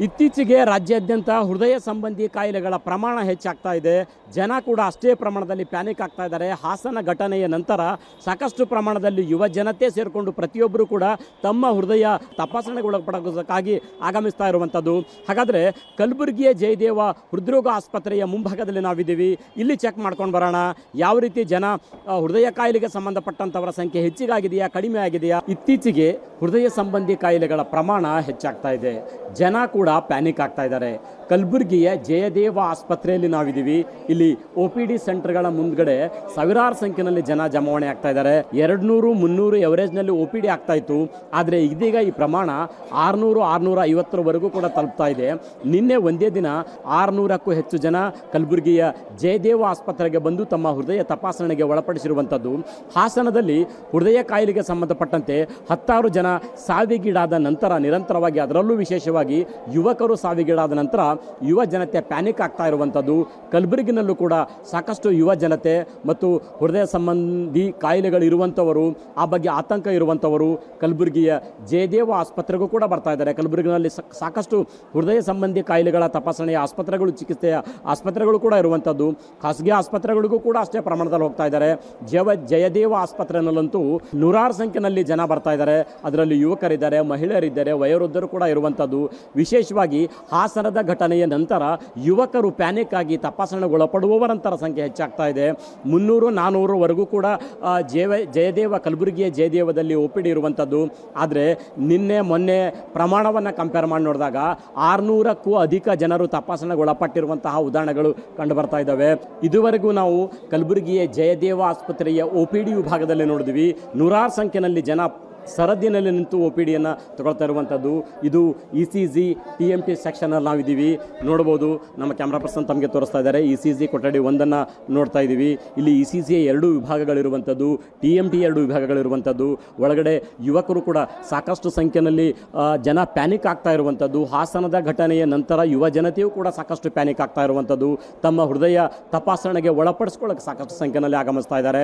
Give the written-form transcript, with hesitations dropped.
ಇತ್ತೀಚೆಗೆ ರಾಜ್ಯಾದ್ಯಂತ ಹೃದಯ ಸಂಬಂಧಿ ಕಾಯಿಲೆಗಳ ಪ್ರಮಾಣ ಹೆಚ್ಚಾಗ್ತಾ ಇದೆ. ಜನ ಕೂಡ ಅಷ್ಟೇ ಪ್ರಮಾಣದಲ್ಲಿ ಪ್ಯಾನಿಕ್ ಆಗ್ತಾ ಇದ್ದಾರೆ. ಹಾಸನ ಘಟನೆಯ ನಂತರ ಸಾಕಷ್ಟು ಪ್ರಮಾಣದಲ್ಲಿ ಯುವ ಜನತೆ ಸೇರಿಕೊಂಡು ಪ್ರತಿಯೊಬ್ಬರು ಕೂಡ ತಮ್ಮ ಹೃದಯ ತಪಾಸಣೆಗೊಳಪಡೋದಕ್ಕಾಗಿ ಆಗಮಿಸ್ತಾ ಇರುವಂಥದ್ದು. ಹಾಗಾದರೆ ಕಲಬುರಗಿಯ ಜಯದೇವ ಹೃದ್ರೋಗ ಆಸ್ಪತ್ರೆಯ ಮುಂಭಾಗದಲ್ಲಿ ನಾವಿದ್ದೀವಿ. ಇಲ್ಲಿ ಚೆಕ್ ಮಾಡ್ಕೊಂಡು ಬರೋಣ, ಯಾವ ರೀತಿ ಜನ ಹೃದಯ ಕಾಯಿಲೆಗೆ ಸಂಬಂಧಪಟ್ಟಂಥವರ ಸಂಖ್ಯೆ ಹೆಚ್ಚಿಗಾಗಿದೆಯಾ, ಕಡಿಮೆ ಆಗಿದೆಯಾ. ಇತ್ತೀಚೆಗೆ ಹೃದಯ ಸಂಬಂಧಿ ಕಾಯಿಲೆಗಳ ಪ್ರಮಾಣ ಹೆಚ್ಚಾಗ್ತಾ ಇದೆ. ಜನ ಕೂಡ ಪ್ಯಾನಿಕ್ ಆಗ್ತಾ ಇದ್ದಾರೆ. ಕಲಬುರಗಿಯ ಜಯದೇವ ಆಸ್ಪತ್ರೆಯಲ್ಲಿ ನಾವಿದ್ದೀವಿ. ಇಲ್ಲಿ OPD ಸೆಂಟರ್ಗಳ ಮುಂದ್ಗಡೆ ಸಾವಿರಾರು ಸಂಖ್ಯೆಯಲ್ಲಿ ಜನ ಜಮಾವಣೆ ಆಗ್ತಾ ಇದ್ದಾರೆ. 200-300 ಎವರೇಜ್ನಲ್ಲಿ OPD ಆಗ್ತಾ ಇತ್ತು. ಆದರೆ ಇದೀಗ ಈ ಪ್ರಮಾಣ 600-650ವರೆಗೂ ಕೂಡ ತಲುಪ್ತಾ ಇದೆ. ನಿನ್ನೆ ಒಂದೇ ದಿನ 600ಕ್ಕೂ ಹೆಚ್ಚು ಜನ ಕಲಬುರಗಿಯ ಜಯದೇವ ಆಸ್ಪತ್ರೆಗೆ ಬಂದು ತಮ್ಮ ಹೃದಯ ತಪಾಸಣೆಗೆ ಒಳಪಡಿಸಿರುವಂಥದ್ದು. ಹಾಸನದಲ್ಲಿ ಹೃದಯ ಕಾಯಿಲೆಗೆ ಸಂಬಂಧಪಟ್ಟಂತೆ 10 ಜನ ಸಾವಿಗೀಡಾದ ನಂತರ ನಿರಂತರವಾಗಿ, ಅದರಲ್ಲೂ ವಿಶೇಷವಾಗಿ ಯುವಕರು ಸಾವಿಗೀಡಾದ ನಂತರ ಯುವ ಜನತೆ ಪ್ಯಾನಿಕ್ ಆಗ್ತಾ ಇರುವಂಥದ್ದು. ಕಲಬುರಗಿನಲ್ಲೂ ಕೂಡ ಸಾಕಷ್ಟು ಯುವ ಜನತೆ ಮತ್ತು ಹೃದಯ ಸಂಬಂಧಿ ಕಾಯಿಲೆಗಳು ಇರುವಂಥವರು, ಆ ಬಗ್ಗೆ ಆತಂಕ ಇರುವಂಥವರು ಕಲಬುರಗಿಯ ಜಯದೇವ ಆಸ್ಪತ್ರೆಗೂ ಕೂಡ ಬರ್ತಾ ಇದ್ದಾರೆ. ಕಲಬುರಗಿನಲ್ಲಿ ಸಾಕಷ್ಟು ಹೃದಯ ಸಂಬಂಧಿ ಕಾಯಿಲೆಗಳ ತಪಾಸಣೆಯ ಆಸ್ಪತ್ರೆಗಳು, ಚಿಕಿತ್ಸೆಯ ಆಸ್ಪತ್ರೆಗಳು ಕೂಡ ಇರುವಂಥದ್ದು. ಖಾಸಗಿ ಆಸ್ಪತ್ರೆಗಳಿಗೂ ಕೂಡ ಅಷ್ಟೇ ಪ್ರಮಾಣದಲ್ಲಿ ಹೋಗ್ತಾ ಇದ್ದಾರೆ. ಜಯದೇವ ಆಸ್ಪತ್ರೆಯಲ್ಲಂತೂ ನೂರಾರು ಸಂಖ್ಯೆಯಲ್ಲಿ ಜನ ಬರ್ತಾ ಇದ್ದಾರೆ. ಅದರಲ್ಲಿ ಯುವಕರಿದ್ದಾರೆ, ಮಹಿಳೆಯರಿದ್ದಾರೆ, ವಯೋವೃದ್ಧರು ಕೂಡ ಇರುವಂಥದ್ದು. ವಿಶೇಷವಾಗಿ ಹಾಸನದ ಘಟನೆಯ ನಂತರ ಯುವಕರು ಪ್ಯಾನಿಕ್ ಆಗಿ ತಪಾಸಣೆಗೊಳಪಡುವವರಂತರ ಸಂಖ್ಯೆ ಹೆಚ್ಚಾಗ್ತಾ ಇದೆ. 300-400ವರೆಗೂ ಕೂಡ ಜಯದೇವ ಕಲಬುರಗಿಯ ಜಯದೇವದಲ್ಲಿ OPD ಇರುವಂಥದ್ದು. ಆದರೆ ನಿನ್ನೆ ಮೊನ್ನೆ ಪ್ರಮಾಣವನ್ನು ಕಂಪೇರ್ ಮಾಡಿ ನೋಡಿದಾಗ 600ಕ್ಕೂ ಅಧಿಕ ಜನರು ತಪಾಸಣೆಗೊಳಪಟ್ಟಿರುವಂತಹ ಉದಾಹರಣೆಗಳು ಕಂಡು ಬರ್ತಾ ಇದ್ದಾವೆ. ಇದುವರೆಗೂ ನಾವು ಕಲಬುರಗಿಯ ಜಯದೇವ ಆಸ್ಪತ್ರೆಯ OPD ವಿಭಾಗದಲ್ಲಿ ನೋಡಿದ್ವಿ. ನೂರಾರು ಸಂಖ್ಯೆಯಲ್ಲಿ ಜನ ಸರದಿನಲ್ಲಿ ನಿಂತು OPDಯನ್ನು ತಗೊಳ್ತಾ ಇರುವಂಥದ್ದು. ಇದು ECG TMT ಸೆಕ್ಷನಲ್ಲಿ ನಾವಿದ್ದೀವಿ. ನೋಡ್ಬೋದು, ನಮ್ಮ ಕ್ಯಾಮ್ರಾ ಪರ್ಸನ್ ತಮಗೆ ತೋರಿಸ್ತಾ ಇದ್ದಾರೆ. ECG ಕೊಠಡಿ 1 ನೋಡ್ತಾ ಇದ್ದೀವಿ. ಇಲ್ಲಿ ECG 2 ವಿಭಾಗಗಳಿರುವಂಥದ್ದು, TMT 2 ವಿಭಾಗಗಳಿರುವಂಥದ್ದು. ಒಳಗಡೆ ಯುವಕರು ಕೂಡ ಸಾಕಷ್ಟು ಸಂಖ್ಯೆಯಲ್ಲಿ ಜನ ಪ್ಯಾನಿಕ್ ಆಗ್ತಾ ಇರುವಂಥದ್ದು. ಹಾಸನದ ಘಟನೆಯ ನಂತರ ಯುವ ಜನತೆಯೂ ಕೂಡ ಸಾಕಷ್ಟು ಪ್ಯಾನಿಕ್ ಆಗ್ತಾ ಇರುವಂಥದ್ದು. ತಮ್ಮ ಹೃದಯ ತಪಾಸಣೆಗೆ ಒಳಪಡಿಸ್ಕೊಳ್ಳೋಕೆ ಸಾಕಷ್ಟು ಸಂಖ್ಯೆಯಲ್ಲಿ ಆಗಮಿಸ್ತಾ ಇದ್ದಾರೆ.